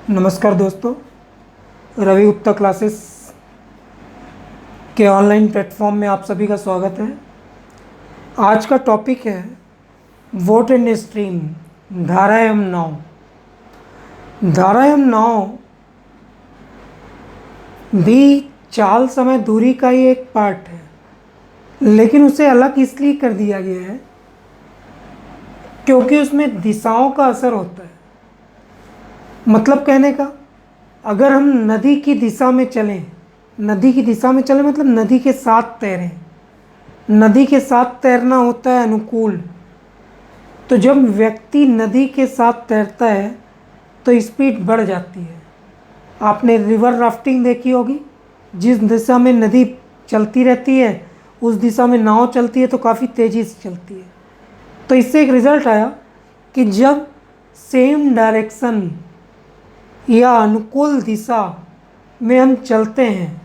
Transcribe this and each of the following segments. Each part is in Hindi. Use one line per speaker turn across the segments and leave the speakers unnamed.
नमस्कार दोस्तों, रवि गुप्ता क्लासेस के ऑनलाइन प्लेटफॉर्म में आप सभी का स्वागत है। आज का टॉपिक है वोट एंड स्ट्रीम, धारा एवं नाव। धारा एवं नाव भी चाल समय दूरी का ही एक पार्ट है, लेकिन उसे अलग इसलिए कर दिया गया है क्योंकि उसमें दिशाओं का असर होता है। मतलब कहने का, अगर हम नदी की दिशा में चलें, मतलब नदी के साथ तैरें। नदी के साथ तैरना होता है अनुकूल। तो जब व्यक्ति नदी के साथ तैरता है तो स्पीड बढ़ जाती है। आपने रिवर राफ्टिंग देखी होगी, जिस दिशा में नदी चलती रहती है उस दिशा में नाव चलती है तो काफ़ी तेज़ी से चलती है। तो इससे एक रिज़ल्ट आया कि जब सेम डायरेक्शन या अनुकूल दिशा में हम चलते हैं,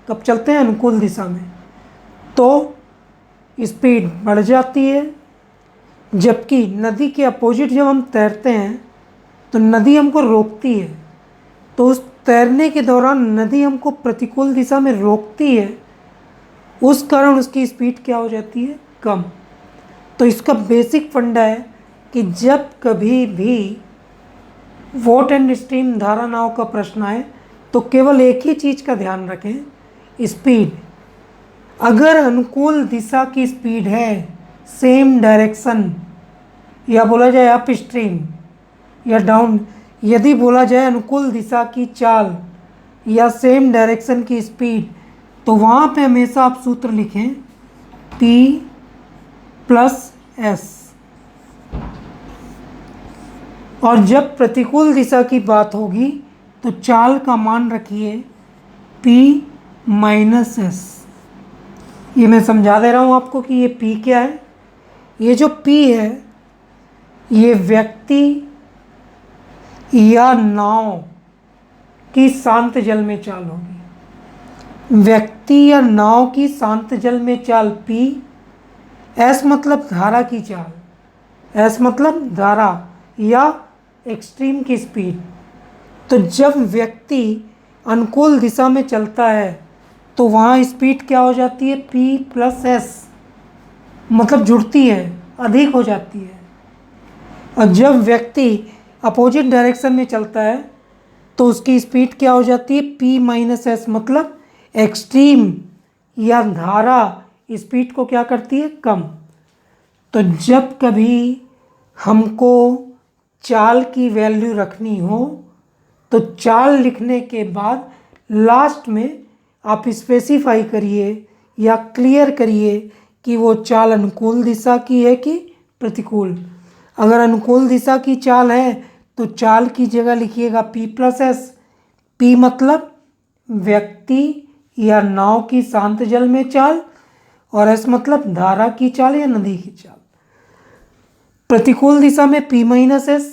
कब चलते हैं अनुकूल दिशा में, तो स्पीड बढ़ जाती है। जबकि नदी के अपोजिट जब हम तैरते हैं तो नदी हमको रोकती है। तो उस तैरने के दौरान नदी हमको प्रतिकूल दिशा में रोकती है, उस कारण उसकी स्पीड क्या हो जाती है, कम। तो इसका बेसिक फंडा है कि जब कभी भी वोट एंड स्ट्रीम धारा नाव का प्रश्न आए तो केवल एक ही चीज़ का ध्यान रखें, स्पीड। अगर अनुकूल दिशा की स्पीड है, सेम डायरेक्शन, या बोला जाए अप स्ट्रीम या डाउन, यदि बोला जाए अनुकूल दिशा की चाल या सेम डायरेक्शन की स्पीड, तो वहाँ पे हमेशा आप सूत्र लिखें P प्लस S। और जब प्रतिकूल दिशा की बात होगी तो चाल का मान रखिए P माइनस S। ये मैं समझा दे रहा हूँ आपको कि ये P क्या है। ये जो P है ये व्यक्ति या नाव की शांत जल में चाल होगी। व्यक्ति या नाव की शांत जल में चाल P। S मतलब धारा की चाल, S मतलब धारा या एक्सट्रीम की स्पीड। तो जब व्यक्ति अनुकूल दिशा में चलता है तो वहाँ स्पीड क्या हो जाती है, P प्लस S, मतलब जुड़ती है, अधिक हो जाती है। और जब व्यक्ति अपोजिट डायरेक्शन में चलता है तो उसकी स्पीड क्या हो जाती है, P माइनस S, मतलब एक्सट्रीम या धारा स्पीड को क्या करती है, कम। तो जब कभी हमको चाल की वैल्यू रखनी हो तो चाल लिखने के बाद लास्ट में आप स्पेसिफाई करिए या क्लियर करिए कि वो चाल अनुकूल दिशा की है कि प्रतिकूल। अगर अनुकूल दिशा की चाल है तो चाल की जगह लिखिएगा P प्लस S। P मतलब व्यक्ति या नाव की शांत जल में चाल, और S मतलब धारा की चाल या नदी की चाल। प्रतिकूल दिशा में P माइनस S,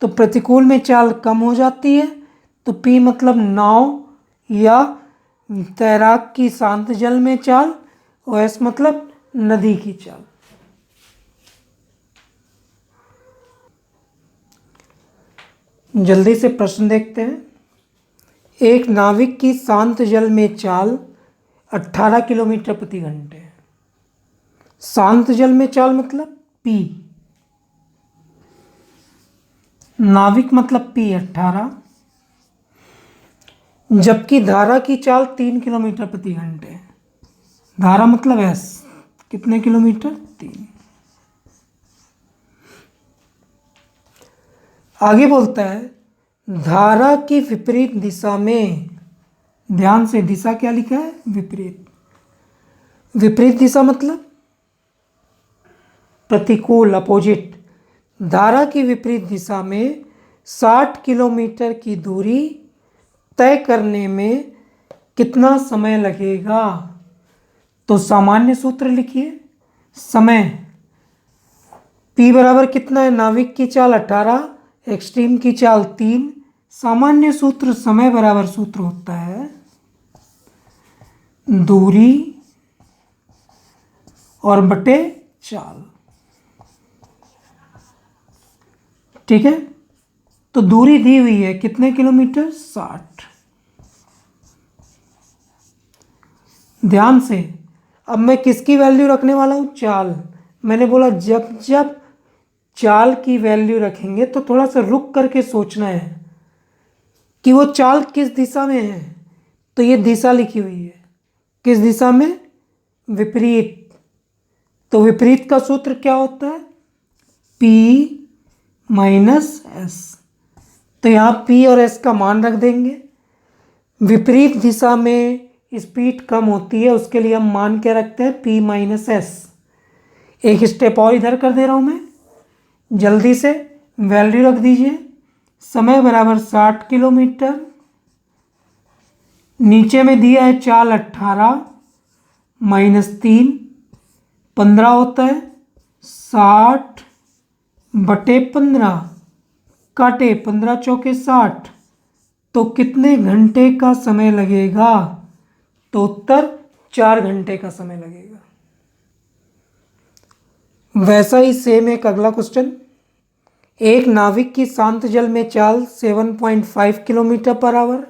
तो प्रतिकूल में चाल कम हो जाती है। तो P मतलब नाव या तैराक की शांत जल में चाल, और S मतलब नदी की चाल। जल्दी से प्रश्न देखते हैं। एक नाविक की शांत जल में चाल 18 किलोमीटर प्रति घंटे। शांत जल में चाल मतलब P, नाविक मतलब P 18, जबकि धारा की चाल 3 किलोमीटर प्रति घंटे। धारा मतलब S, कितने किलोमीटर, 3। आगे बोलता है धारा की विपरीत दिशा में, ध्यान से, दिशा क्या लिखा है, विपरीत। विपरीत दिशा मतलब प्रतिकूल, अपोजिट। धारा की विपरीत दिशा में 60 किलोमीटर की दूरी तय करने में कितना समय लगेगा। तो सामान्य सूत्र लिखिए, समय P बराबर कितना है, नाविक की चाल 18, एक्सट्रीम की चाल 3। सामान्य सूत्र समय बराबर सूत्र होता है दूरी और बटे चाल। ठीक है। तो दूरी दी हुई है कितने किलोमीटर, 60। ध्यान से, अब मैं किसकी वैल्यू रखने वाला हूँ, चाल। मैंने बोला जब जब चाल की वैल्यू रखेंगे तो थोड़ा सा रुक करके सोचना है कि वो चाल किस दिशा में है। तो ये दिशा लिखी हुई है, किस दिशा में, विपरीत। तो विपरीत का सूत्र क्या होता है, P माइनस एस। तो यहाँ P और S का मान रख देंगे। विपरीत दिशा में स्पीड कम होती है, उसके लिए हम मान क्या रखते हैं, P माइनस एस। एक स्टेप और इधर कर दे रहा हूँ मैं, जल्दी से वैल्यू रख दीजिए। समय बराबर 60 किलोमीटर, नीचे में दिया है चाल 18 माइनस 3, 15 होता है। 60 बटे 15 काटे 15 चौके 60, तो कितने घंटे का समय लगेगा, तो उत्तर 4 घंटे का समय लगेगा। वैसा ही सेम एक अगला क्वेश्चन। एक नाविक की शांत जल में चाल 7.5 किलोमीटर पर आवर,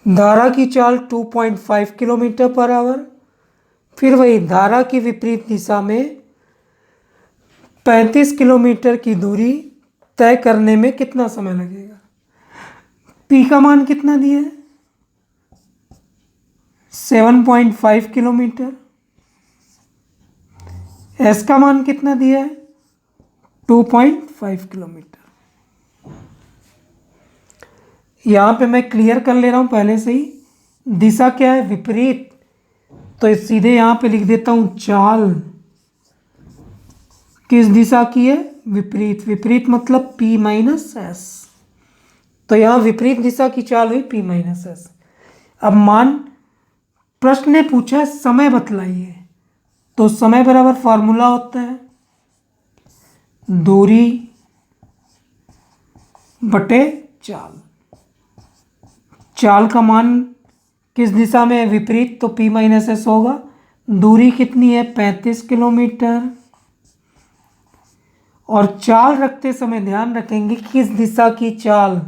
धारा की चाल 2.5 किलोमीटर पर आवर, फिर वही धारा की विपरीत दिशा में 35 किलोमीटर की दूरी तय करने में कितना समय लगेगा। पी का मान कितना दिया है, 7.5 किलोमीटर। एस का मान कितना दिया है, 2.5 किलोमीटर। यहाँ पे मैं क्लियर कर ले रहा हूँ पहले से ही, दिशा क्या है, विपरीत। तो सीधे यहाँ पे लिख देता हूँ चाल किस दिशा की है, विपरीत। विपरीत मतलब P माइनस एस। तो यहाँ विपरीत दिशा की चाल हुई P माइनस एस। अब मान, प्रश्न ने पूछा है समय बतलाइए, तो समय बराबर फॉर्मूला होता है दूरी बटे चाल। चाल का मान किस दिशा में है, विपरीत, तो P माइनस एस होगा। दूरी कितनी है, 35 किलोमीटर। और चाल रखते समय ध्यान रखेंगे किस दिशा की चाल,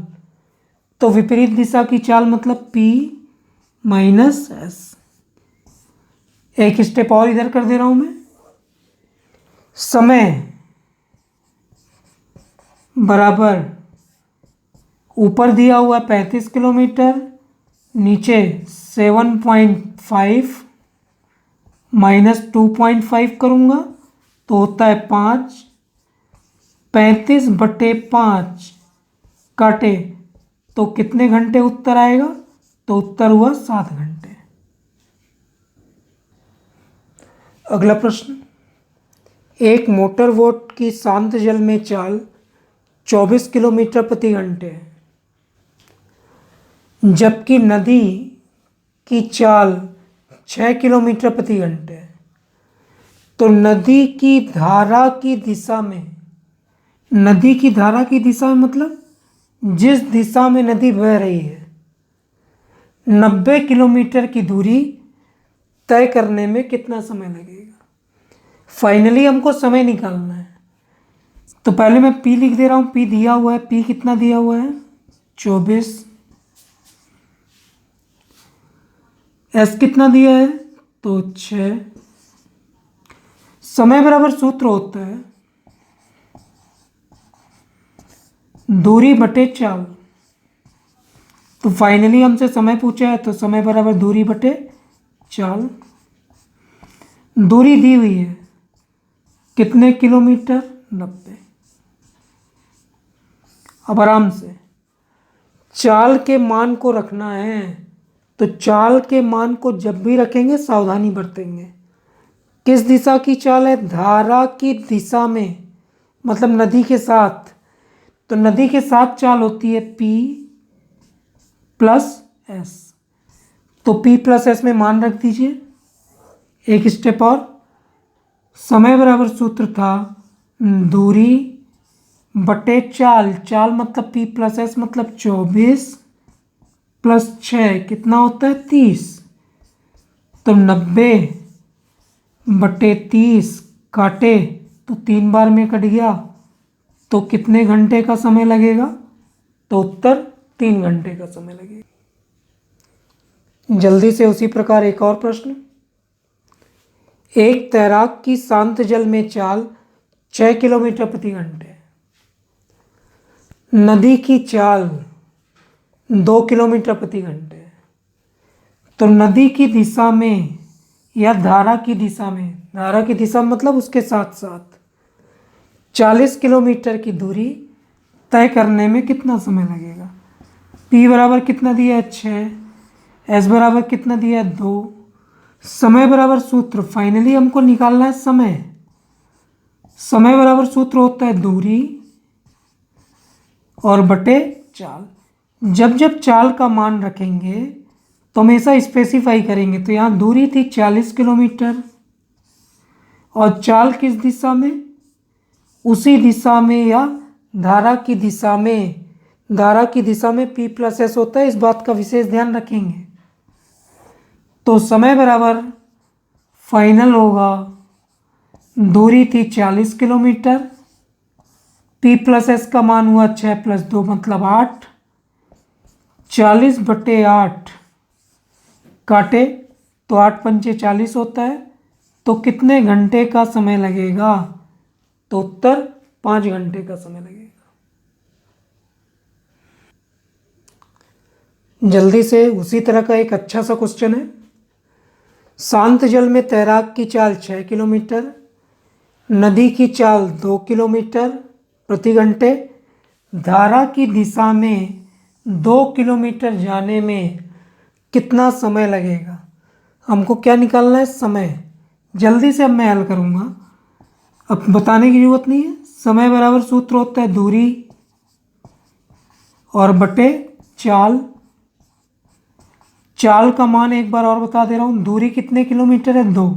तो विपरीत दिशा की चाल मतलब P माइनस एस। एक स्टेप और इधर कर दे रहा हूं मैं। समय बराबर ऊपर दिया हुआ 35 किलोमीटर, नीचे 7.5 माइनस 2.5 करूँगा तो होता है 5। 35 बटे 5 काटे तो कितने घंटे उत्तर आएगा, तो उत्तर हुआ 7 घंटे। अगला प्रश्न, एक मोटर बोट की शांत जल में चाल 24 किलोमीटर प्रति घंटे है, जबकि नदी की चाल 6 किलोमीटर प्रति घंटे है। तो नदी की धारा की दिशा में, नदी की धारा की दिशा में मतलब जिस दिशा में नदी बह रही है, 90 किलोमीटर की दूरी तय करने में कितना समय लगेगा। फाइनली हमको समय निकालना है, तो पहले मैं P लिख दे रहा हूँ। P दिया हुआ है, P कितना दिया हुआ है, 24। S कितना दिया है, तो 6। समय बराबर सूत्र होता है दूरी बटे चाल। तो फाइनली हमसे समय पूछा है, तो समय बराबर दूरी बटे चाल। दूरी दी हुई है कितने किलोमीटर, 90। अब आराम से चाल के मान को रखना है, तो चाल के मान को जब भी रखेंगे सावधानी बरतेंगे। किस दिशा की चाल है, धारा की दिशा में, मतलब नदी के साथ। तो नदी के साथ चाल होती है P प्लस एस। तो P प्लस एस में मान रख दीजिए। एक स्टेप और, समय बराबर सूत्र था दूरी बटे चाल। चाल मतलब P प्लस एस मतलब 24 प्लस 6 कितना होता है, 30। तो 90 बटे 30 काटे तो 3 बार में कट गया तो कितने घंटे का समय लगेगा? तो उत्तर 3 घंटे का समय लगेगा। जल्दी से उसी प्रकार एक और प्रश्न। एक तैराक की शांत जल में चाल 6 किलोमीटर प्रति घंटे, नदी की चाल 2 किलोमीटर प्रति घंटे, तो नदी की दिशा में या धारा की दिशा में, धारा की दिशा मतलब उसके साथ साथ 40 किलोमीटर की दूरी तय करने में कितना समय लगेगा? P बराबर कितना दिया है? 6, S बराबर कितना दिया है? 2, समय बराबर सूत्र, फाइनली हमको निकालना है समय। समय बराबर सूत्र होता है दूरी और बटे चाल। जब जब चाल का मान रखेंगे तो हमेशा स्पेसिफाई करेंगे। तो यहाँ दूरी थी 40 किलोमीटर और चाल किस दिशा में? उसी दिशा में या धारा की दिशा में। धारा की दिशा में P प्लस S होता है, इस बात का विशेष ध्यान रखेंगे। तो समय बराबर फाइनल होगा, दूरी थी 40 किलोमीटर, P प्लस S का मान हुआ 6 + 2 मतलब 8, 40 बटे 8 काटे तो 8 पंचे 40 होता है। तो कितने घंटे का समय लगेगा? तो उत्तर 5 घंटे का समय लगेगा। जल्दी से उसी तरह का एक अच्छा सा क्वेश्चन है। शांत जल में तैराक की चाल 6 किलोमीटर, नदी की चाल 2 किलोमीटर प्रति घंटे, धारा की दिशा में 2 किलोमीटर जाने में कितना समय लगेगा? हमको क्या निकालना है? समय। जल्दी से अब मैं हल करूँगा, अब बताने की ज़रूरत नहीं है। समय बराबर सूत्र होता है दूरी और बटे चाल। चाल का मान एक बार और बता दे रहा हूँ, दूरी कितने किलोमीटर है? 2,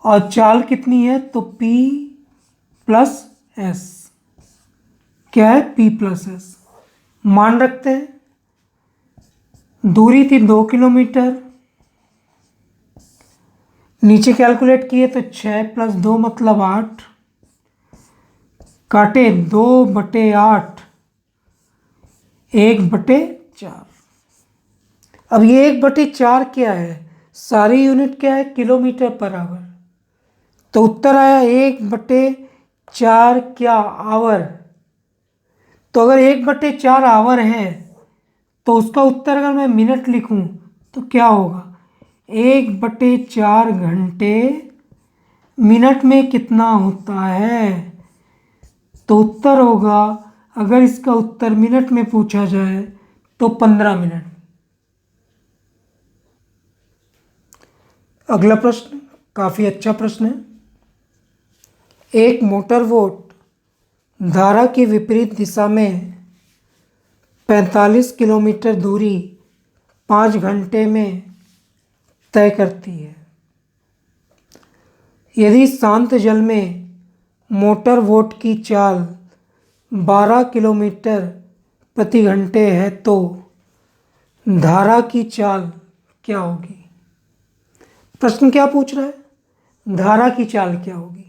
और चाल कितनी है? तो P प्लस S। क्या है? P plus S। मान रखते हैं, दूरी थी 2 किलोमीटर, नीचे कैलकुलेट किए तो 6 + 2 मतलब 8, काटे 2 बटे 8, 1 बटे 4। अब ये 1 बटे 4 क्या है? सारी यूनिट क्या है? Kilometre per hour. तो उत्तर आया 1 बटे 4 क्या? आवर। तो अगर 1 बटे 4 आवर है तो उसका उत्तर अगर मैं मिनट लिखूं तो क्या होगा? 1 बटे 4 घंटे मिनट में कितना होता है? तो उत्तर होगा, अगर इसका उत्तर मिनट में पूछा जाए तो 15 मिनट। अगला प्रश्न काफ़ी अच्छा प्रश्न है। एक मोटर बोट धारा की विपरीत दिशा में 45 किलोमीटर दूरी 5 घंटे में तय करती है। यदि शांत जल में मोटर बोट की चाल 12 किलोमीटर प्रति घंटे है तो धारा की चाल क्या होगी? प्रश्न क्या पूछ रहा है? धारा की चाल क्या होगी?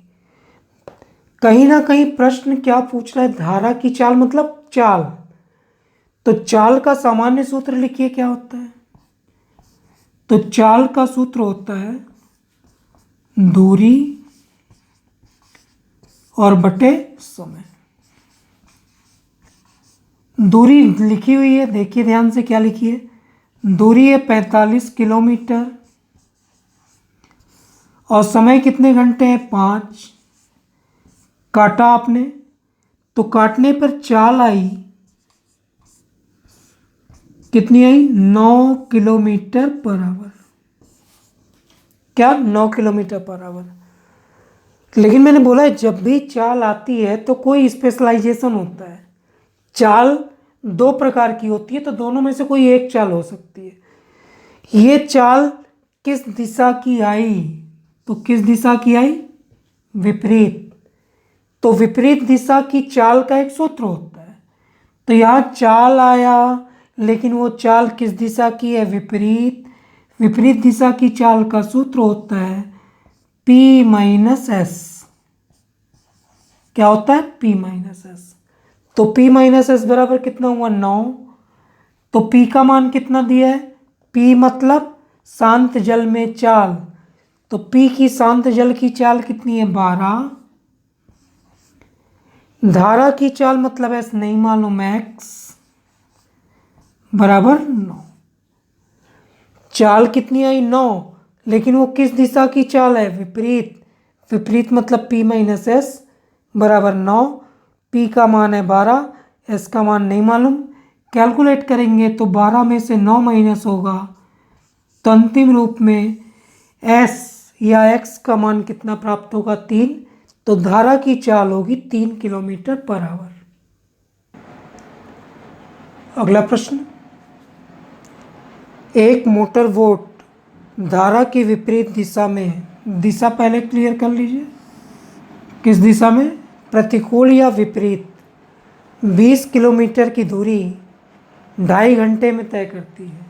कहीं ना कहीं प्रश्न क्या पूछ रहा है? धारा की चाल मतलब चाल। तो चाल का सामान्य सूत्र लिखिए, क्या होता है? तो चाल का सूत्र होता है दूरी और बटे समय। दूरी लिखी हुई है, देखिए ध्यान से क्या लिखी है। दूरी है 45 किलोमीटर और समय कितने घंटे हैं? 5। काटा आपने तो काटने पर चाल आई, कितनी आई? 9 किलोमीटर पर आवर। क्या? 9 किलोमीटर पर आवर। लेकिन मैंने बोला है जब भी चाल आती है तो कोई स्पेशलाइजेशन होता है। चाल 2 प्रकार की होती है तो दोनों में से कोई एक चाल हो सकती है। ये चाल किस दिशा की आई? तो किस दिशा की आई? विपरीत। तो विपरीत दिशा की चाल का एक सूत्र होता है। तो यहाँ चाल आया, लेकिन वो चाल किस दिशा की है? विपरीत। विपरीत दिशा की चाल का सूत्र होता है P - S। क्या होता है P माइनस एस। तो P माइनस एस बराबर कितना हुआ 9। तो P का मान कितना दिया है, P मतलब शांत जल में चाल, तो P की शांत जल की चाल कितनी है 12। धारा की चाल मतलब एस नहीं मालूम x बराबर 9। चाल कितनी आई 9, लेकिन वो किस दिशा की चाल है विपरीत। विपरीत मतलब P माइनस एस बराबर 9। P का मान है 12, S का मान नहीं मालूम। कैलकुलेट करेंगे तो 12 में से 9 माइनस होगा, तो अंतिम रूप में S या X का मान कितना प्राप्त होगा 3। तो धारा की चाल होगी 3 किलोमीटर पर आवर। अगला प्रश्न, एक मोटर बोट धारा की विपरीत दिशा में है। दिशा पहले क्लियर कर लीजिए, किस दिशा में, प्रतिकूल या विपरीत, 20 किलोमीटर की दूरी 2.5 घंटे में तय करती है।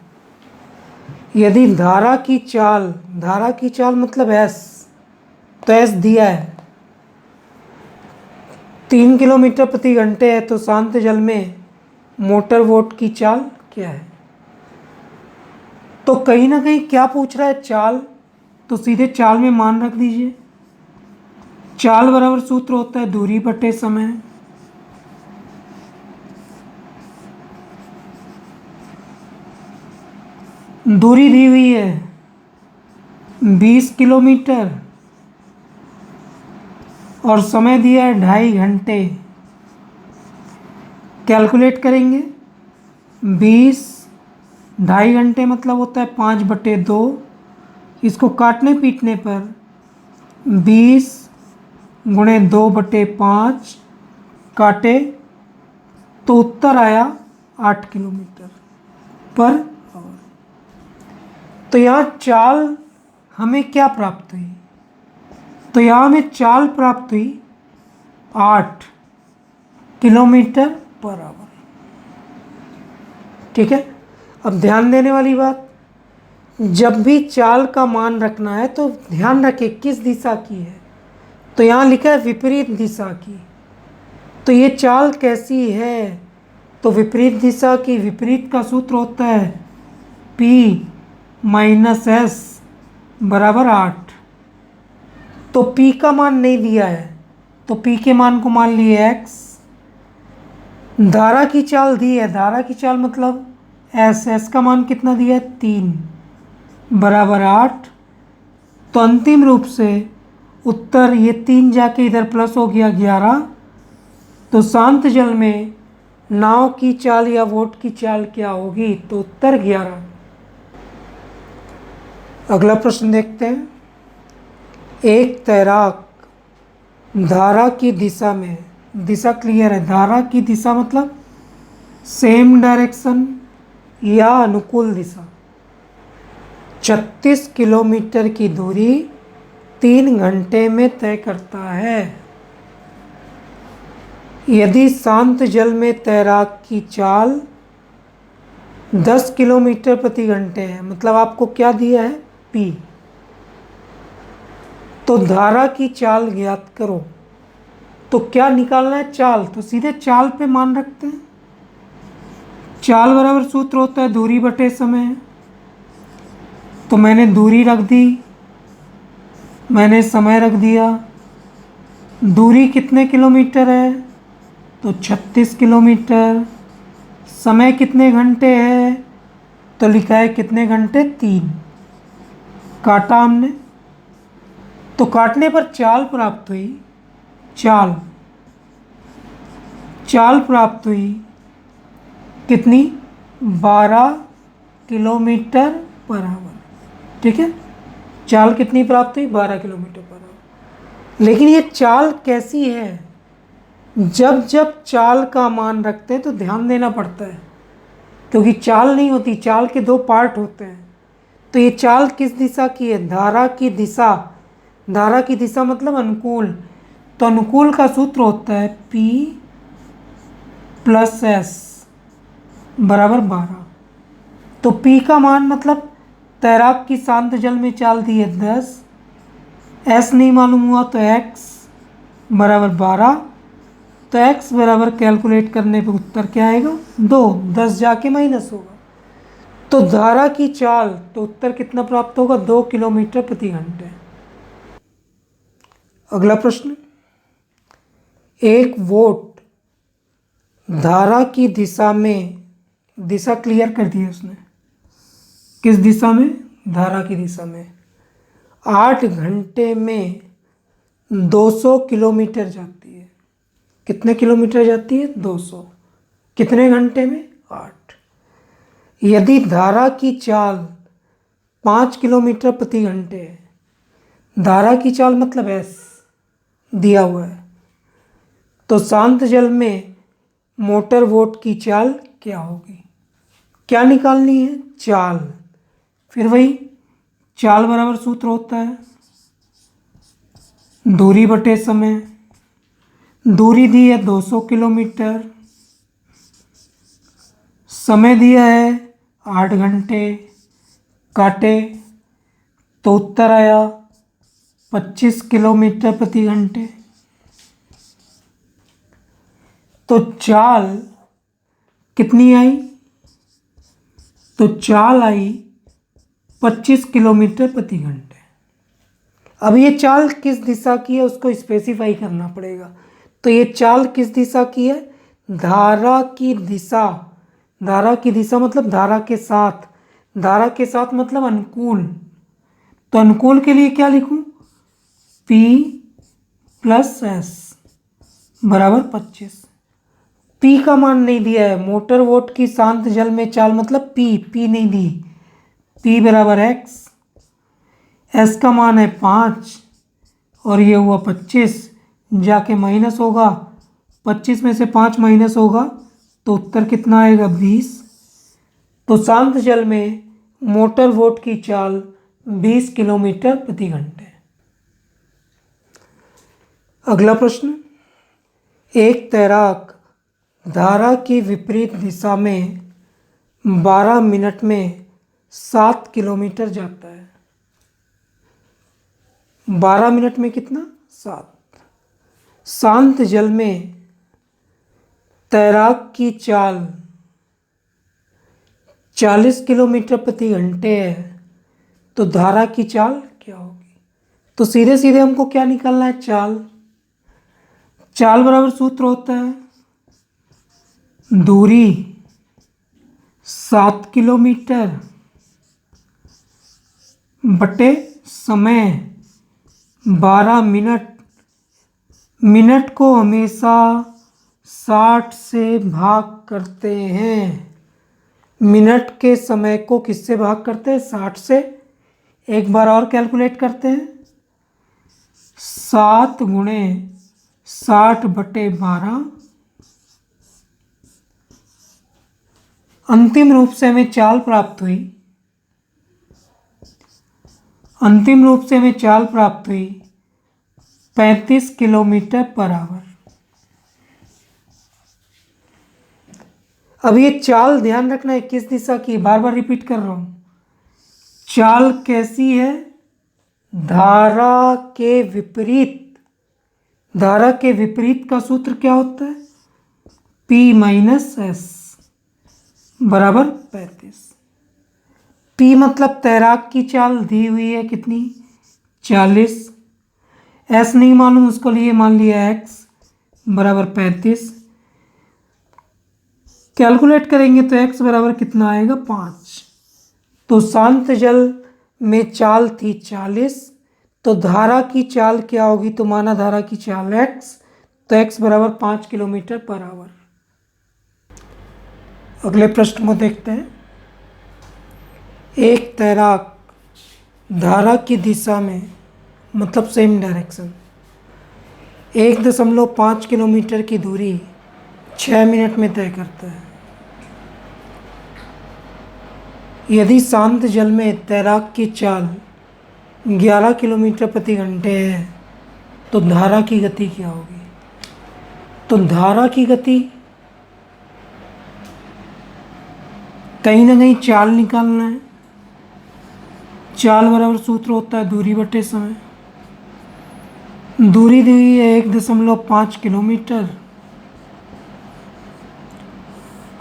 यदि धारा की चाल मतलब S, तो S दिया है 3 किलोमीटर प्रति घंटे है, तो शांत जल में मोटर बोट की चाल क्या है। तो कहीं ना कहीं क्या पूछ रहा है चाल, तो सीधे चाल में मान रख दीजिए। चाल बराबर सूत्र होता है दूरी बटे समय। दूरी दी हुई है 20 किलोमीटर और समय दिया है 2.5 घंटे। कैलकुलेट करेंगे 20 2.5 घंटे मतलब होता है 5/2। इसको काटने पीटने पर 20 गुणे 2/5 काटे तो उत्तर आया 8 किलोमीटर पर आवर। तो यहाँ चाल हमें क्या प्राप्त हुई, तो यहाँ हमें चाल प्राप्त हुई 8 किलोमीटर पर आवर। ठीक है, अब ध्यान देने वाली बात, जब भी चाल का मान रखना है तो ध्यान रखें किस दिशा की है। तो यहाँ लिखा है विपरीत दिशा की, तो ये चाल कैसी है, तो विपरीत दिशा की, विपरीत का सूत्र होता है P माइनस एस बराबर 8। तो P का मान नहीं दिया है, तो P के मान को मान लिए x। धारा की चाल दी है, धारा की चाल मतलब S का मान कितना दिया है 3 बराबर 8। तो अंतिम रूप से उत्तर, ये 3 जाके इधर प्लस हो गया 11। तो शांत जल में नाव की चाल या बोट की चाल क्या होगी, तो उत्तर 11। अगला प्रश्न देखते हैं, एक तैराक धारा की दिशा में, दिशा क्लियर है, धारा की दिशा मतलब सेम डायरेक्शन या अनुकूल दिशा, 36 किलोमीटर की दूरी 3 घंटे में तय करता है। यदि शांत जल में तैराक की चाल 10 किलोमीटर प्रति घंटे है, मतलब आपको क्या दिया है P, तो धारा की चाल ज्ञात करो। तो क्या निकालना है चाल, तो सीधे चाल पे मान रखते हैं। चाल बराबर सूत्र होता है दूरी बटे समय। तो मैंने दूरी रख दी, मैंने समय रख दिया। दूरी कितने किलोमीटर है, तो 36 किलोमीटर। समय कितने घंटे है, तो लिखा है कितने घंटे 3। काटा हमने, तो काटने पर चाल प्राप्त हुई, चाल प्राप्त हुई कितनी 12 किलोमीटर पर आवर। ठीक है, चाल कितनी प्राप्त हुई 12 किलोमीटर पर आवर। लेकिन ये चाल कैसी है, जब जब चाल का मान रखते हैं तो ध्यान देना पड़ता है, क्योंकि चाल नहीं होती, चाल के 2 पार्ट होते हैं। तो ये चाल किस दिशा की है, धारा की दिशा। धारा की दिशा मतलब अनुकूल, तो अनुकूल का सूत्र होता है P प्लस S बराबर 12। तो P का मान मतलब तैराक की शांत जल में चाल दी है 10, S नहीं मालूम हुआ तो X बराबर 12। तो x बराबर कैलकुलेट करने पे उत्तर क्या आएगा 2, 10 जाके माइनस होगा। तो धारा की चाल, तो उत्तर कितना प्राप्त होगा 2 किलोमीटर प्रति घंटे। अगला प्रश्न, एक वोट धारा की दिशा में, दिशा क्लियर कर दी है उसने, किस दिशा में, धारा की दिशा में 8 घंटे में 200 किलोमीटर जाती है। कितने किलोमीटर जाती है 200, कितने घंटे में 8। यदि धारा की चाल 5 किलोमीटर प्रति घंटे है, धारा की चाल मतलब एस दिया हुआ है, तो शांत जल में मोटर बोट की चाल क्या होगी। क्या निकालनी है, चाल। फिर वही चाल बराबर सूत्र होता है दूरी बटे समय। दूरी दी है 200 किलोमीटर, समय दिया है 8 घंटे, काटे तो उत्तर आया 25 किलोमीटर प्रति घंटे। तो चाल कितनी आई, तो चाल आई 25 किलोमीटर प्रति घंटे। अब ये चाल किस दिशा की है उसको स्पेसिफाई करना पड़ेगा। तो ये चाल किस दिशा की है, धारा की दिशा। धारा की दिशा मतलब धारा के साथ, धारा के साथ मतलब अनुकूल। तो अनुकूल के लिए क्या लिखूं, P प्लस एस बराबर 25। P का मान नहीं दिया है, मोटर बोट की शांत जल में चाल मतलब P नहीं दी, P बराबर x, S का मान है 5 और ये हुआ 25, जाके माइनस होगा, 25 में से 5 माइनस होगा तो उत्तर कितना आएगा 20। तो शांत जल में मोटर बोट की चाल 20 किलोमीटर प्रति घंटे। अगला प्रश्न, एक तैराक धारा की विपरीत दिशा में 12 मिनट में 7 किलोमीटर जाता है। 12 मिनट में कितना, 7। शांत जल में तैराक की चाल 40 किलोमीटर प्रति घंटे है, तो धारा की चाल क्या होगी। तो सीधे सीधे हमको क्या निकालना है, चाल। चाल बराबर सूत्र होता है दूरी 7 किलोमीटर बटे समय 12 मिनट। मिनट को हमेशा 60 से भाग करते हैं। मिनट के समय को किससे भाग करते हैं, 60 से। एक बार और कैलकुलेट करते हैं, 7 गुणे 60 बटे 12। अंतिम रूप से हमें चाल प्राप्त हुई, अंतिम रूप से हमें चाल प्राप्त हुई 35 किलोमीटर पर आवर। अब ये चाल ध्यान रखना है किस दिशा की, बार बार रिपीट कर रहा हूं। चाल कैसी है, धारा के विपरीत। धारा के विपरीत का सूत्र क्या होता है, P माइनस एस बराबर 35। P मतलब तैराक की चाल दी हुई है कितनी, 40। S नहीं मालूम, उसको लिए मान लिया x बराबर 35। कैलकुलेट करेंगे तो x बराबर कितना आएगा 5। तो शांत जल में चाल थी 40, तो धारा की चाल क्या होगी, तो माना धारा की चाल x, तो x बराबर 5 किलोमीटर पर आवर। अगले प्रश्न को देखते हैं। एक तैराक धारा की दिशा में मतलब सेम डायरेक्शन 1.5 किलोमीटर की दूरी 6 मिनट में तय करता है। यदि शांत जल में तैराक की चाल 11 किलोमीटर प्रति घंटे है, तो धारा की गति क्या होगी। तो धारा की गति कहीं ना कहीं चाल निकालना है। चाल बराबर सूत्र होता है दूरी बटे समय। दूरी दी हुई है 1.5 किलोमीटर,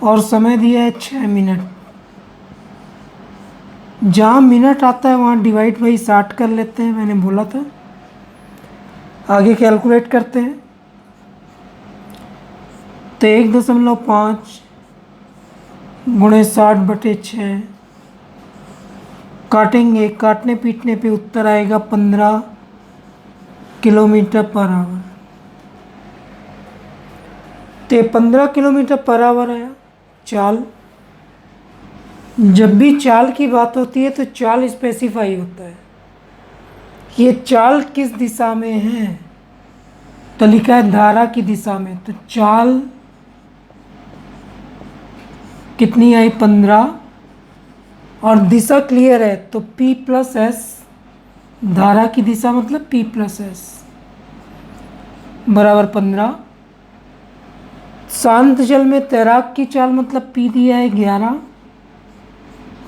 और समय दिया है 6 मिनट। जहाँ मिनट आता है वहाँ डिवाइड बाई 60 कर लेते हैं, मैंने बोला था। आगे कैलकुलेट करते हैं। तो 1.5 गुणे 60/6 काटेंगे, काटने पीटने पे उत्तर आएगा 15 किलोमीटर पर आवर। तो ये 15 किलोमीटर पर आवर आया चाल। जब भी चाल की बात होती है तो चाल स्पेसिफाई होता है। ये चाल किस दिशा में है, तो लिखा है धारा की दिशा में। तो चाल कितनी आई 15, और दिशा क्लियर है तो P+S, धारा की दिशा मतलब P+S बराबर 15। शांत जल में तैराक की चाल मतलब P दिया है 11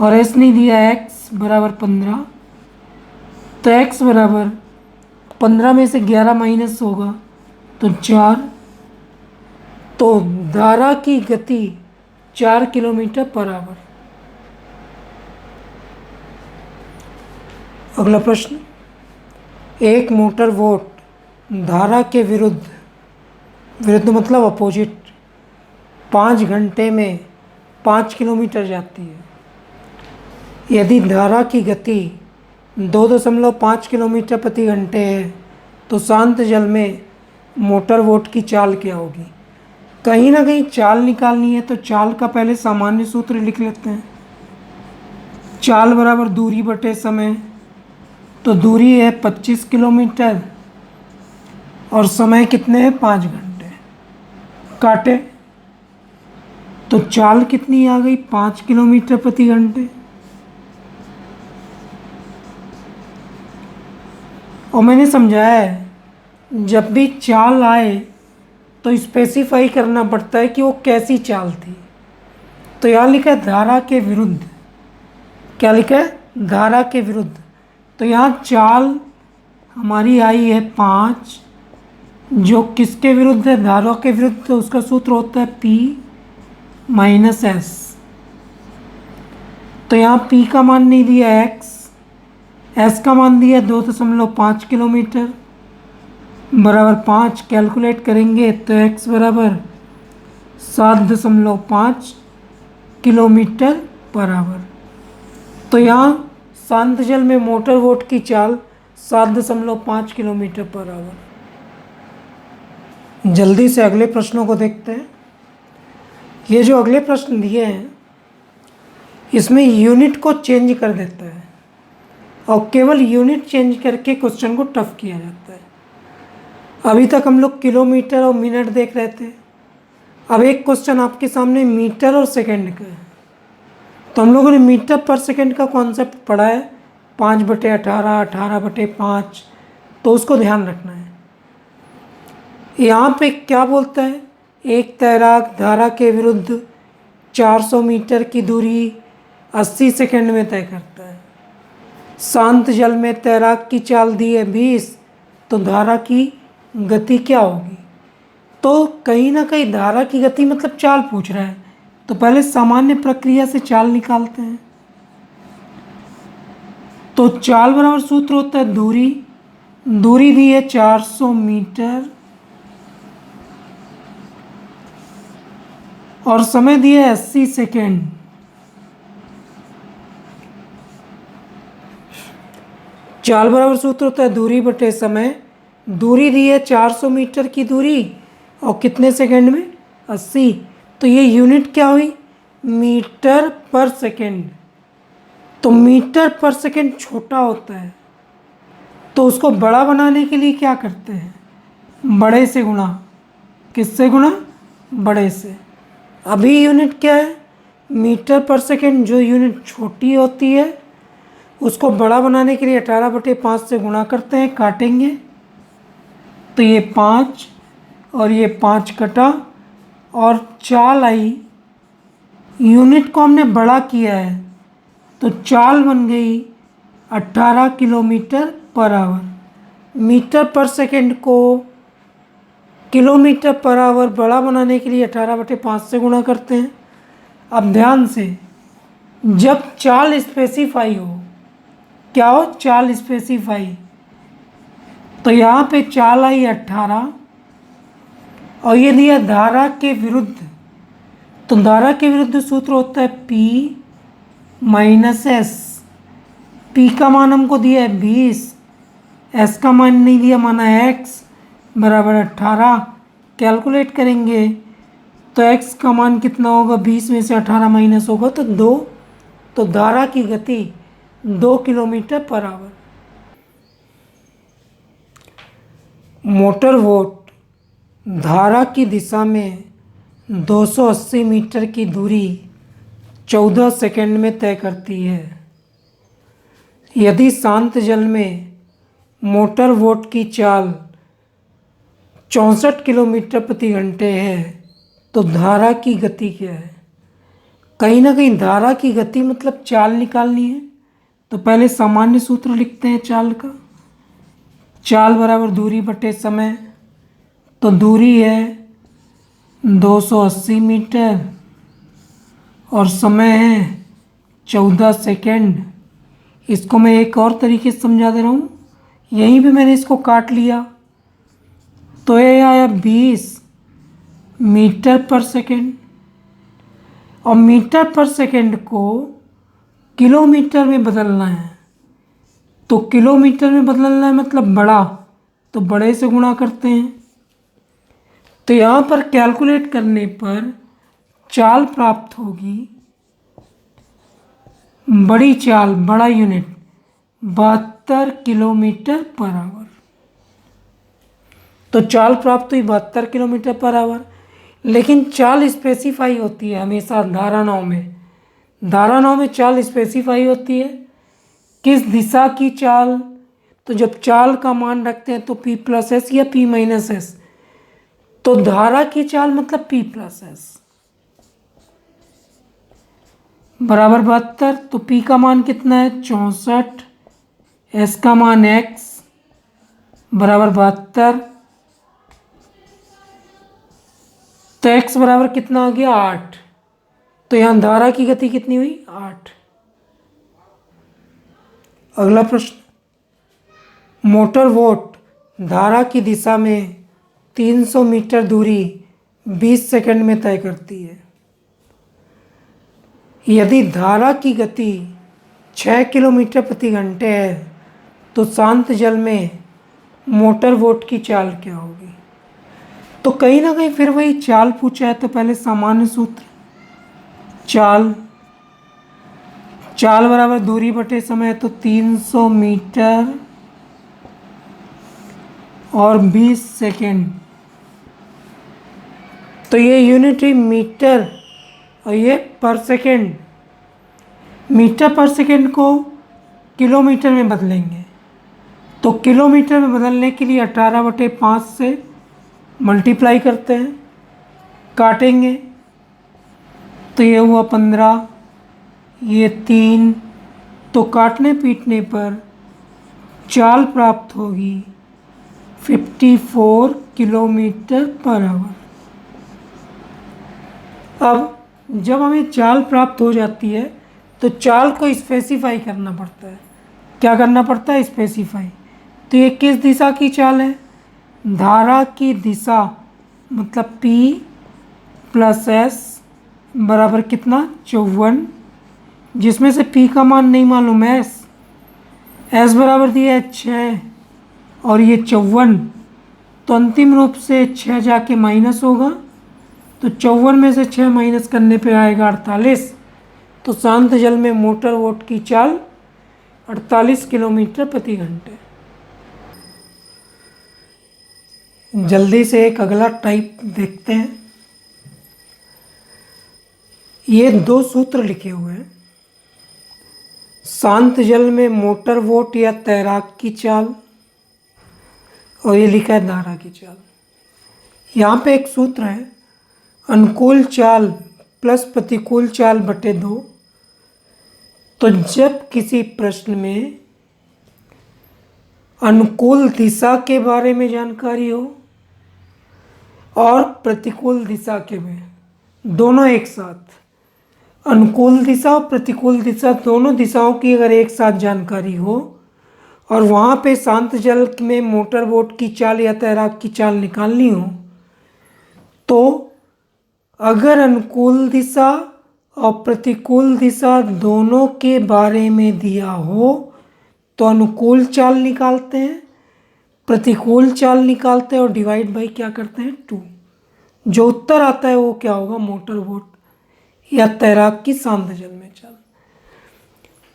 और S नहीं दिया है, x बराबर 15। तो x बराबर 15 में से 11 माइनस होगा तो 4। तो धारा की गति 4 किलोमीटर पर आवर। अगला प्रश्न, एक मोटर बोट धारा के विरुद्ध, विरुद्ध मतलब अपोजिट, 5 घंटे में 5 किलोमीटर जाती है। यदि धारा की गति 2.5 किलोमीटर प्रति घंटे है तो शांत जल में मोटर बोट की चाल क्या होगी। कहीं ना कहीं चाल निकालनी है तो चाल का पहले सामान्य सूत्र लिख लेते हैं। चाल बराबर दूरी बटे समय। तो दूरी है 25 किलोमीटर और समय कितने हैं 5 घंटे। काटे तो चाल कितनी आ गई 5 किलोमीटर प्रति घंटे। और मैंने समझाया है जब भी चाल आए तो स्पेसिफाई करना पड़ता है कि वो कैसी चाल थी। तो यहाँ लिखा है धारा के विरुद्ध। क्या लिखा है धारा के विरुद्ध। तो यहाँ चाल हमारी आई है 5, जो किसके विरुद्ध है धारा के विरुद्ध। तो उसका सूत्र होता है P-S। तो यहाँ P का मान नहीं दिया है x, S का मान दिया 2.5 किलोमीटर बराबर 5। कैलकुलेट करेंगे तो x बराबर 7.5 किलोमीटर पर आवर। तो यहाँ शांत जल में मोटर बोट की चाल 7.5 किलोमीटर पर आवर। जल्दी से अगले प्रश्नों को देखते हैं। ये जो अगले प्रश्न दिए हैं इसमें यूनिट को चेंज कर देता है और केवल यूनिट चेंज करके क्वेश्चन को टफ किया जाता है। अभी तक हम लोग किलोमीटर और मिनट देख रहे थे। अब एक क्वेश्चन आपके सामने मीटर और सेकंड का है। तो हम लोगों ने मीटर पर सेकंड का कॉन्सेप्ट पढ़ा है 5/18, 18/5। तो उसको ध्यान रखना है। यहाँ पे क्या बोलता है, एक तैराक धारा के विरुद्ध 400 मीटर की दूरी 80 सेकंड में तय करता है। शांत जल में तैराक की चाल दी है 20, तो धारा की गति क्या होगी। तो कहीं ना कहीं धारा की गति मतलब चाल पूछ रहा है। तो पहले सामान्य प्रक्रिया से चाल निकालते हैं। तो चाल बराबर सूत्र होता है दूरी। दूरी दी है 400 मीटर और समय दिया है 80 सेकेंड। चाल बराबर सूत्र होता है दूरी बटे समय। दूरी दी है 400 मीटर की दूरी और कितने सेकंड में 80। तो ये यूनिट क्या हुई मीटर पर सेकंड। तो मीटर पर सेकंड छोटा होता है तो उसको बड़ा बनाने के लिए क्या करते हैं, बड़े से गुणा। किससे गुणा, बड़े से। अभी यूनिट क्या है मीटर पर सेकंड। जो यूनिट छोटी होती है उसको बड़ा बनाने के लिए 18/5 से गुणा करते हैं। काटेंगे तो ये 5 और ये 5 कटा और चाल आई। यूनिट को हमने बड़ा किया है तो चाल बन गई 18 किलोमीटर पर आवर। मीटर पर सेकंड को किलोमीटर पर आवर बड़ा बनाने के लिए 18/5 से गुणा करते हैं अब ध्यान से, जब चाल स्पेसिफाई हो, क्या हो, चाल स्पेसिफाई, तो यहाँ पे चाल आई 18 और ये दिया धारा के विरुद्ध, तो धारा के विरुद्ध सूत्र होता है P माइनस एस। P का मान हमको दिया है 20, S का मान नहीं दिया, माना x बराबर 18। कैलकुलेट करेंगे तो x का मान कितना होगा, 20 में से 18 माइनस होगा तो 2। तो धारा की गति 2 kilometre per hour. Motor boat धारा की दिशा में 280 मीटर की दूरी 14 सेकंड में तय करती है। यदि शांत जल में मोटर बोट की चाल 64 किलोमीटर प्रति घंटे है तो धारा की गति क्या है। कहीं ना कहीं धारा की गति मतलब चाल निकालनी है, तो पहले सामान्य सूत्र लिखते हैं चाल का। चाल बराबर दूरी बटे समय, तो दूरी है 280 मीटर और समय है 14 सेकंड। इसको मैं एक और तरीके से समझा दे रहा हूँ, यहीं भी मैंने इसको काट लिया तो ये आया 20 मीटर पर सेकंड, और मीटर पर सेकंड को किलोमीटर में बदलना है, तो किलोमीटर में बदलना है मतलब बड़ा, तो बड़े से गुणा करते हैं। तो यहाँ पर कैलकुलेट करने पर चाल प्राप्त होगी, बड़ी चाल, बड़ा यूनिट 72 किलोमीटर पर आवर। तो चाल प्राप्त हुई 72 किलोमीटर पर आवर। लेकिन चाल स्पेसिफाई होती है हमेशा धारणाओं में। धारणाओं में चाल स्पेसिफाई होती है, किस दिशा की चाल। तो जब चाल का मान रखते हैं तो P प्लस एस या P माइनस एस, तो धारा की चाल मतलब P प्लस एस बराबर 72। तो P का मान कितना है 64, S का मान x बराबर 72, तो x बराबर कितना आ गया 8। तो यहाँ धारा की गति कितनी हुई 8। अगला प्रश्न, मोटर बोट धारा की दिशा में 300 मीटर दूरी 20 सेकंड में तय करती है। यदि धारा की गति 6 किलोमीटर प्रति घंटे है तो शांत जल में मोटर बोट की चाल क्या होगी। तो कहीं ना कहीं फिर वही चाल पूछा है, तो पहले सामान्य सूत्र, चाल बराबर दूरी बटे समय, तो 300 मीटर और 20 सेकेंड, तो ये यूनिट ही मीटर और ये पर सेकेंड। मीटर पर सेकेंड को किलोमीटर में बदलेंगे, तो किलोमीटर में बदलने के लिए 18/5 से मल्टीप्लाई करते हैं, काटेंगे तो ये हुआ 15, ये 3, तो काटने पीटने पर चाल प्राप्त होगी 54 किलोमीटर पर आवर। अब जब हमें चाल प्राप्त हो जाती है तो चाल को स्पेसिफाई करना पड़ता है। क्या करना पड़ता है, स्पेसिफाई। तो ये किस दिशा की चाल है, धारा की दिशा मतलब P प्लस एस बराबर कितना 54, जिसमें से P का मान नहीं मालूम है, S बराबर दिया है 6 और ये 54, तो अंतिम रूप से 6 जाके माइनस होगा, तो 54 में से 6 माइनस करने पे आएगा 48। तो शांत जल में मोटर बोट की चाल 48 किलोमीटर प्रति घंटे। जल्दी से एक अगला टाइप देखते हैं। ये 2 सूत्र लिखे हुए हैं, शांत जल में मोटर बोट या तैराक की चाल, और ये लिखा है धारा की चाल। यहाँ पे एक सूत्र है, अनुकूल चाल प्लस प्रतिकूल चाल बटे 2। तो जब किसी प्रश्न में अनुकूल दिशा के बारे में जानकारी हो और प्रतिकूल दिशा के में, दोनों एक साथ, अनुकूल दिशा और प्रतिकूल दिशा दोनों दिशाओं की अगर एक साथ जानकारी हो और वहाँ पे शांत जल में मोटर बोट की चाल या तैराक की चाल निकालनी हो, तो अगर अनुकूल दिशा और प्रतिकूल दिशा दोनों के बारे में दिया हो तो अनुकूल चाल निकालते हैं, प्रतिकूल चाल निकालते हैं और डिवाइड बाई क्या करते हैं 2। जो उत्तर आता है वो क्या होगा, मोटर बोट या तैराक की शांत जल में चाल।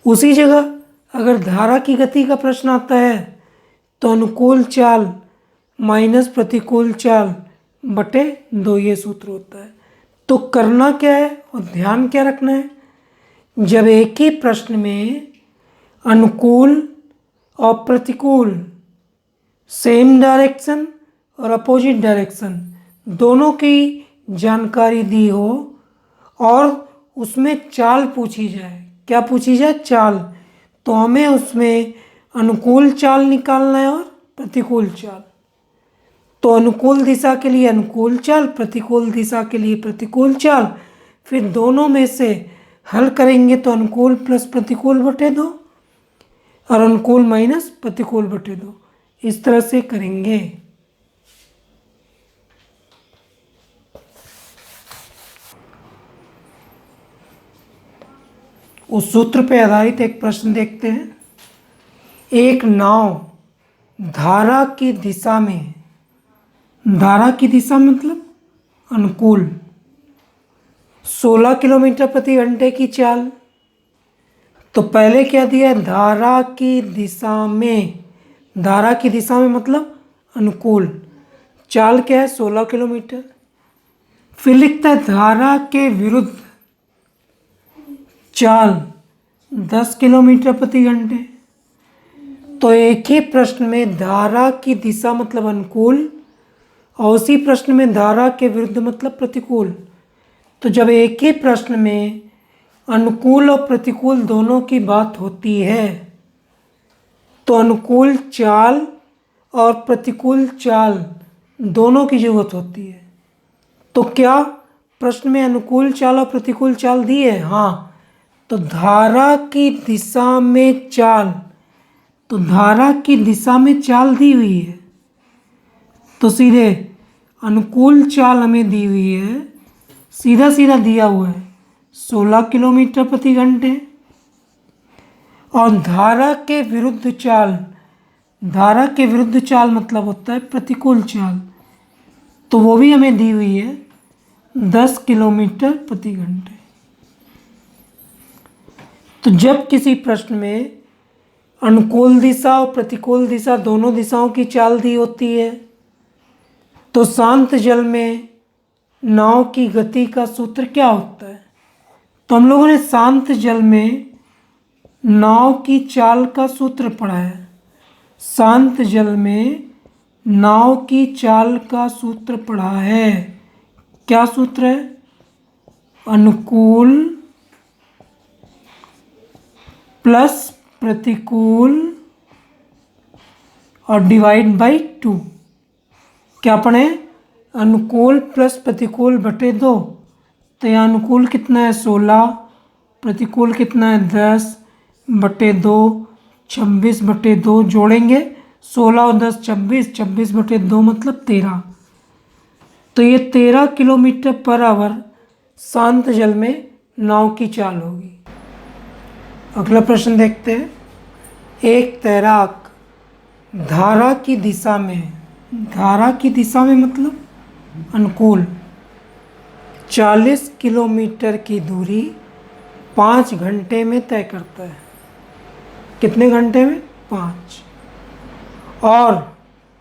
उसी जगह अगर धारा की गति का प्रश्न आता है तो अनुकूल चाल माइनस प्रतिकूल चाल बटे 2 ये सूत्र होता है। तो करना क्या है और ध्यान क्या रखना है, जब एक ही प्रश्न में अनुकूल और प्रतिकूल सेम डायरेक्शन और अपोजिट डायरेक्शन दोनों की जानकारी दी हो और उसमें चाल पूछी जाए, क्या पूछी जाए, चाल, तो हमें उसमें अनुकूल चाल निकालना है और प्रतिकूल चाल। तो अनुकूल दिशा के लिए अनुकूल चाल, प्रतिकूल दिशा के लिए प्रतिकूल चाल, फिर दोनों में से हल करेंगे तो अनुकूल प्लस प्रतिकूल बटे 2 और अनुकूल माइनस प्रतिकूल बटे 2, इस तरह से करेंगे। उस सूत्र पर आधारित एक प्रश्न देखते हैं। एक नाव धारा की दिशा में, धारा की दिशा मतलब अनुकूल, 16 किलोमीटर प्रति घंटे की चाल। तो पहले क्या दिया है, धारा की दिशा में, धारा की दिशा में मतलब अनुकूल, चाल क्या है 16 किलोमीटर। फिर लिखता है धारा के विरुद्ध चाल 10 किलोमीटर प्रति घंटे। तो एक ही प्रश्न में धारा की दिशा मतलब अनुकूल और उसी प्रश्न में धारा के विरुद्ध मतलब प्रतिकूल। तो जब एक ही प्रश्न में अनुकूल और प्रतिकूल दोनों की बात होती है तो अनुकूल चाल और प्रतिकूल चाल दोनों की जरूरत होती है। तो क्या प्रश्न में अनुकूल चाल और प्रतिकूल चाल दी है? हाँ। तो धारा की दिशा में चाल, तो धारा की दिशा में चाल दी हुई है, तो सीधे अनुकूल चाल हमें दी हुई है, सीधा सीधा दिया हुआ है 16 किलोमीटर प्रति घंटे। और धारा के विरुद्ध चाल, धारा के विरुद्ध चाल मतलब होता है प्रतिकूल चाल, तो वो भी हमें दी हुई है 10 किलोमीटर प्रति घंटे। तो जब किसी प्रश्न में अनुकूल दिशा और प्रतिकूल दिशा दोनों दिशाओं की चाल दी होती है तो शांत जल में नाव की गति का सूत्र क्या होता है? तो हम लोगों ने शांत जल में नाव की चाल का सूत्र पढ़ा है। शांत जल में नाव की चाल का सूत्र पढ़ा है। क्या सूत्र है? अनुकूल प्लस प्रतिकूल और डिवाइड बाई 2। क्या पढ़े? अनुकूल प्लस प्रतिकूल बटे 2। तो यहाँ अनुकूल कितना है 16, प्रतिकूल कितना है 10 बटे 2, 26 बटे 2, जोड़ेंगे 16 और 10 26, 26 बटे 2 मतलब 13। तो ये 13 किलोमीटर पर आवर शांत जल में नाव की चाल होगी। अगला प्रश्न देखते हैं। एक तैराक धारा की दिशा में, धारा की दिशा में मतलब अनुकूल 40 किलोमीटर की दूरी 5 घंटे में तय करता है। कितने घंटे में? 5। और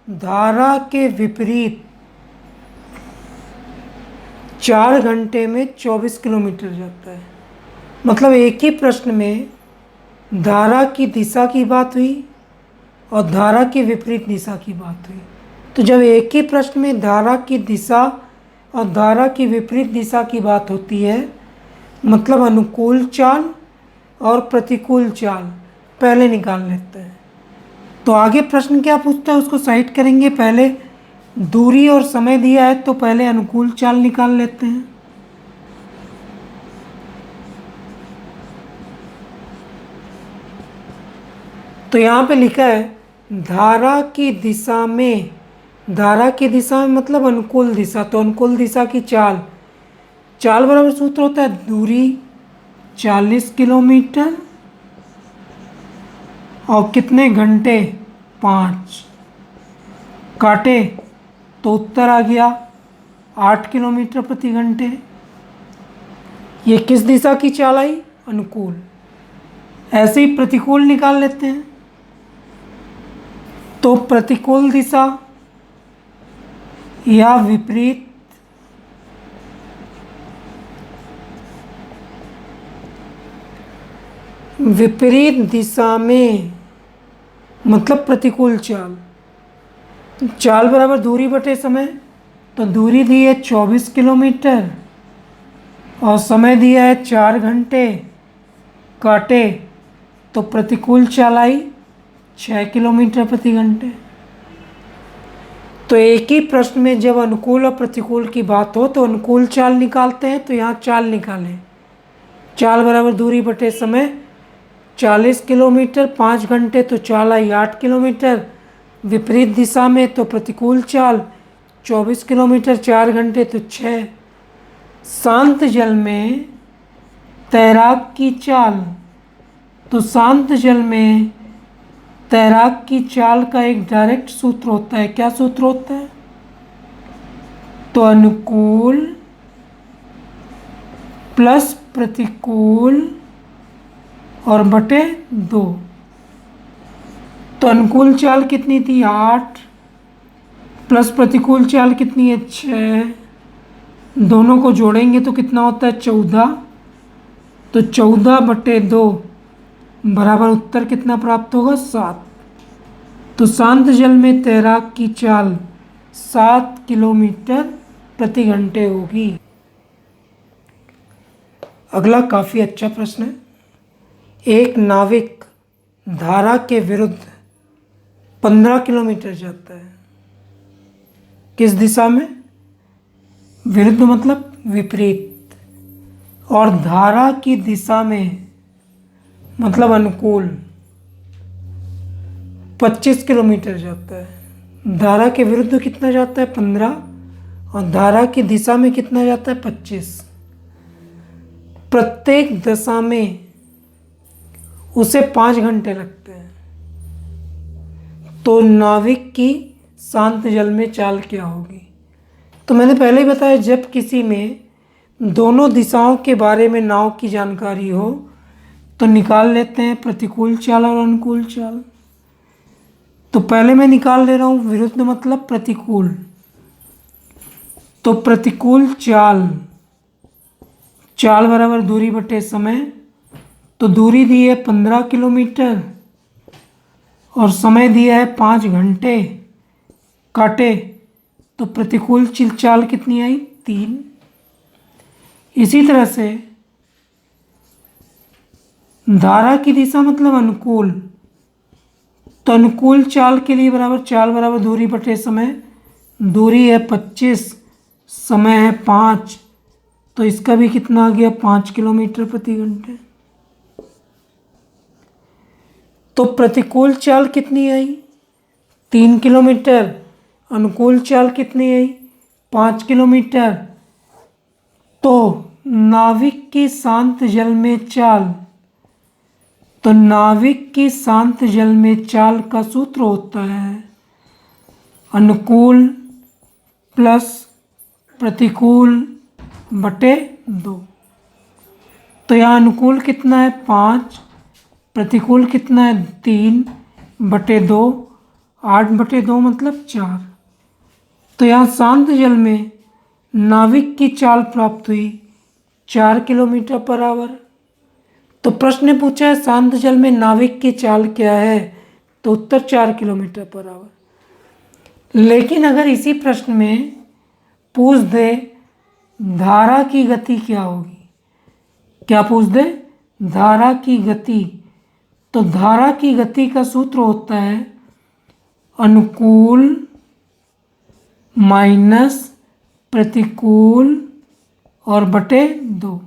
धारा के विपरीत 4 घंटे में 24 किलोमीटर जाता है। मतलब एक ही प्रश्न में धारा की दिशा की बात हुई और धारा के विपरीत दिशा की बात हुई। तो जब एक ही प्रश्न में धारा की दिशा और धारा की विपरीत दिशा की बात होती है मतलब अनुकूल चाल और प्रतिकूल चाल पहले निकाल लेते हैं। तो आगे प्रश्न क्या पूछता है उसको साइड करेंगे। पहले दूरी और समय दिया है तो पहले अनुकूल चाल निकाल लेते हैं। तो यहाँ पे लिखा है धारा की दिशा में, धारा की दिशा में मतलब अनुकूल दिशा, तो अनुकूल दिशा की चाल, चाल बराबर सूत्र होता है दूरी 40 किलोमीटर और कितने घंटे 5, काटे तो उत्तर आ गया 8 किलोमीटर प्रति घंटे। ये किस दिशा की चाल आई? अनुकूल। ऐसे ही प्रतिकूल निकाल लेते हैं। तो प्रतिकूल दिशा या विपरीत दिशा में मतलब प्रतिकूल चाल, चाल बराबर दूरी बटे समय, तो दूरी दी है 24 किलोमीटर और समय दिया है 4 घंटे, काटे तो प्रतिकूल चाल आई 6 किलोमीटर प्रति घंटे। तो एक ही प्रश्न में जब अनुकूल और प्रतिकूल की बात हो तो अनुकूल चाल निकालते हैं, तो यहाँ चाल निकालें। चाल बराबर दूरी बटे समय, 40 किलोमीटर 5 घंटे तो चाल आई 8 किलोमीटर। विपरीत दिशा में तो प्रतिकूल चाल 24 किलोमीटर 4 घंटे तो 6। शांत जल में तैराक की चाल, तो शांत जल में तैराक की चाल का एक डायरेक्ट सूत्र होता है। क्या सूत्र होता है? तो अनुकूल प्लस प्रतिकूल और बटे 2। तो अनुकूल चाल कितनी थी? 8 प्लस प्रतिकूल चाल कितनी है? 6। दोनों को जोड़ेंगे तो कितना होता है? 14। तो 14 बटे 2 बराबर उत्तर कितना प्राप्त होगा? 7। तो शांत जल में तैराक की चाल 7 किलोमीटर प्रति घंटे होगी। अगला काफ़ी अच्छा प्रश्न है। एक नाविक धारा के विरुद्ध 15 किलोमीटर जाता है। किस दिशा में? विरुद्ध मतलब विपरीत। और धारा की दिशा में मतलब अनुकूल 25 किलोमीटर जाता है। धारा के विरुद्ध कितना जाता है? 15। और धारा की दिशा में कितना जाता है? 25। प्रत्येक दशा में उसे 5 घंटे लगते हैं। तो नाविक की शांत जल में चाल क्या होगी? तो मैंने पहले ही बताया, जब किसी में दोनों दिशाओं के बारे में नाव की जानकारी हो तो निकाल लेते हैं प्रतिकूल चाल और अनुकूल चाल। तो पहले मैं निकाल ले रहा हूँ विरुद्ध मतलब प्रतिकूल। तो प्रतिकूल चाल, चाल बराबर दूरी बटे समय, तो दूरी दी है 15 किलोमीटर और समय दिया है 5 घंटे, काटे तो प्रतिकूल चाल कितनी आई? 3। इसी तरह से धारा की दिशा मतलब अनुकूल, तो अनुकूल चाल के लिए बराबर चाल बराबर दूरी बटे समय, दूरी है 25, समय है 5, तो इसका भी कितना आ गया? 5 किलोमीटर प्रति घंटे। तो प्रतिकूल चाल कितनी आई? 3 किलोमीटर। अनुकूल चाल कितनी आई? 5 किलोमीटर। तो नाविक की शांत जल में चाल, तो नाविक की शांत जल में चाल का सूत्र होता है अनुकूल प्लस प्रतिकूल बटे 2। तो यहाँ अनुकूल कितना है? 5, प्रतिकूल कितना है? 3 बटे 2, 8 बटे 2 मतलब 4। तो यहाँ शांत जल में नाविक की चाल प्राप्त हुई 4 किलोमीटर पर आवर। तो प्रश्न ने पूछा है शांत जल में नाविक की चाल क्या है, तो उत्तर 4 किलोमीटर पर आवर। लेकिन अगर इसी प्रश्न में पूछ दे धारा की गति क्या होगी, क्या पूछ दे? धारा की गति, तो धारा की गति का सूत्र होता है अनुकूल माइनस प्रतिकूल और बटे 2।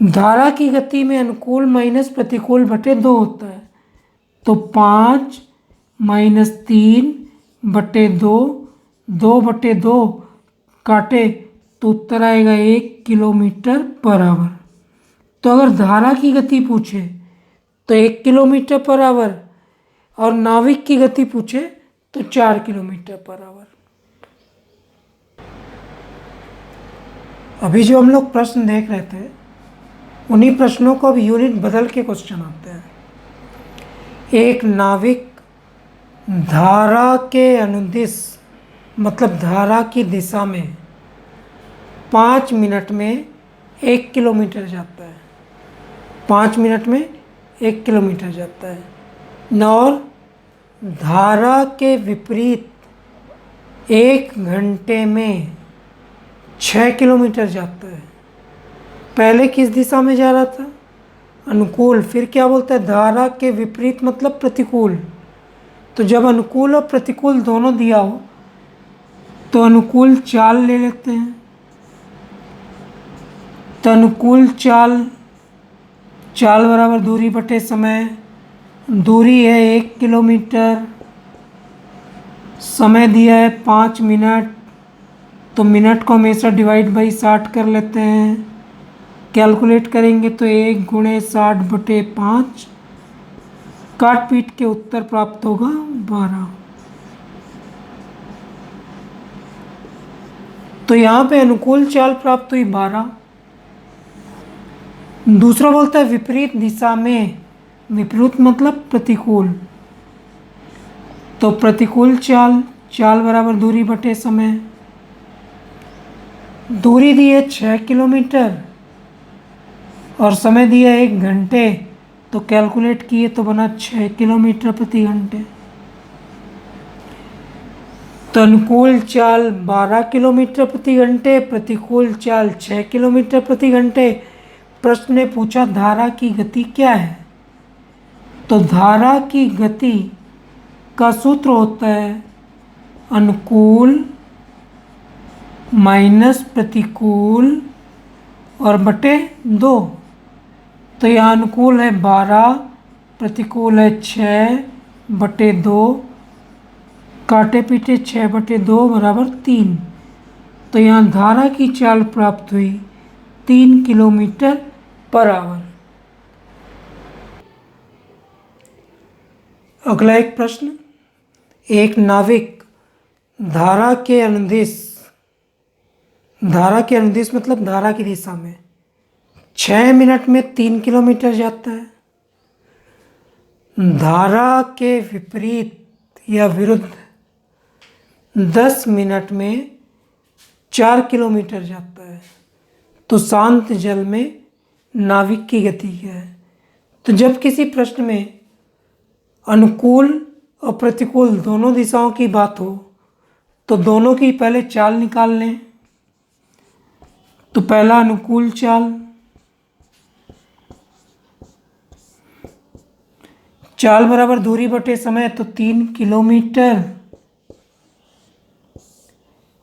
धारा की गति में अनुकूल माइनस प्रतिकूल बटे 2 होता है। तो 5-3/2, 2/2 काटे तो उत्तर आएगा 1 किलोमीटर पर आवर। तो अगर धारा की गति पूछे तो 1 किलोमीटर पर आवर, और नाविक की गति पूछे तो 4 किलोमीटर पर आवर। अभी जो हम लोग प्रश्न देख रहे थे, उन्हीं प्रश्नों को अब यूनिट बदल के क्वेश्चन आते हैं। एक नाविक धारा के अनुदिश, मतलब धारा की दिशा में 5 मिनट में 1 किलोमीटर जाता है। 5 मिनट में 1 किलोमीटर जाता है। और धारा के विपरीत 1 घंटे में 6 किलोमीटर जाता है। पहले किस दिशा में जा रहा था? अनुकूल। फिर क्या बोलता है? धारा के विपरीत मतलब प्रतिकूल। तो जब अनुकूल और प्रतिकूल दोनों दिया हो तो अनुकूल चाल ले लेते हैं। तो अनुकूल चाल बराबर दूरी बटे समय। दूरी है 1 किलोमीटर, समय दिया है 5 मिनट, तो मिनट को हमेशा डिवाइड बाई 60 कर लेते हैं। कैलकुलेट करेंगे तो 1 × 60/5, काट पीट के उत्तर प्राप्त होगा 12। तो यहाँ पे अनुकूल चाल प्राप्त हुई 12। दूसरा बोलता है विपरीत दिशा में, विपरीत मतलब प्रतिकूल। तो प्रतिकूल चाल बराबर दूरी बटे समय। दूरी दी है 6 किलोमीटर और समय दिया 1 घंटे, तो कैलकुलेट किए तो बना 6 किलोमीटर प्रति घंटे। तो अनुकूल चाल 12 किलोमीटर प्रति घंटे, प्रतिकूल चाल 6 किलोमीटर प्रति घंटे। प्रश्न ने पूछा धारा की गति क्या है? तो धारा की गति का सूत्र होता है अनुकूल माइनस प्रतिकूल और बटे 2। तो यहाँ अनुकूल है 12, प्रतिकूल है 6/2, काटे पीटे 6/2 बराबर 3। तो यहाँ धारा की चाल प्राप्त हुई 3 किलोमीटर पर आवर। अगला एक प्रश्न, एक नाविक धारा के अनुदिश मतलब धारा की दिशा में 6 मिनट में 3 किलोमीटर जाता है। धारा के विपरीत या विरुद्ध 10 मिनट में 4 किलोमीटर जाता है। तो शांत जल में नाविक की गति क्या है? तो जब किसी प्रश्न में अनुकूल और प्रतिकूल दोनों दिशाओं की बात हो तो दोनों की पहले चाल निकाल लें। तो पहला अनुकूल चाल बराबर दूरी बटे समय, तो 3 किलोमीटर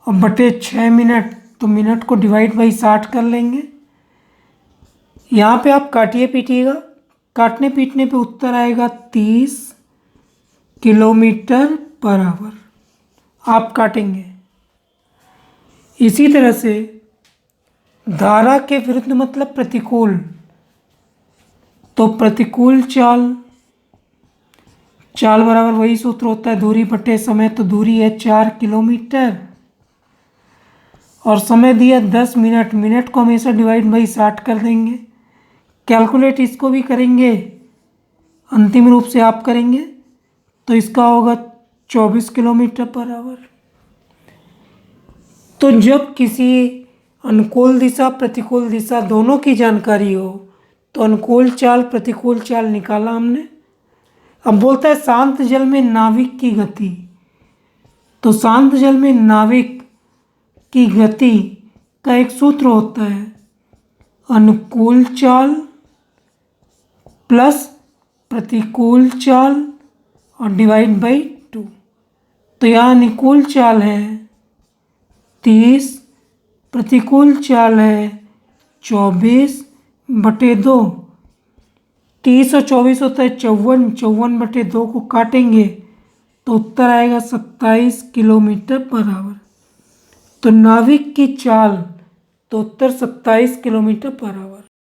और बटे 6 मिनट, तो मिनट को डिवाइड बाई 60 कर लेंगे। यहाँ पे आप काटिए पीटिएगा, काटने पीटने पे उत्तर आएगा 30 किलोमीटर पर आवर। आप काटेंगे। इसी तरह से धारा के विरुद्ध मतलब प्रतिकूल, तो प्रतिकूल चाल बराबर वही सूत्र होता है दूरी बटे समय। तो दूरी है 4 किलोमीटर और समय दिया 10 मिनट, मिनट को हमेशा डिवाइड बाई 60 कर देंगे। कैलकुलेट इसको भी करेंगे, अंतिम रूप से आप करेंगे तो इसका होगा 24 किलोमीटर पर आवर। तो जब किसी अनुकूल दिशा प्रतिकूल दिशा दोनों की जानकारी हो तो अनुकूल चाल प्रतिकूल चाल निकाला हमने। अब बोलता है शांत जल में नाविक की गति। तो शांत जल में नाविक की गति का एक सूत्र होता है अनुकूल चाल प्लस प्रतिकूल चाल और डिवाइड बाई 2। तो यहाँ अनुकूल चाल है 30, प्रतिकूल चाल है 24/2। 30 और 24 होता है 54, 54/2 को काटेंगे तो उत्तर आएगा 27 किलोमीटर पर आवर। तो नाविक की चाल, तो उत्तर 27 किलोमीटर पर आवर।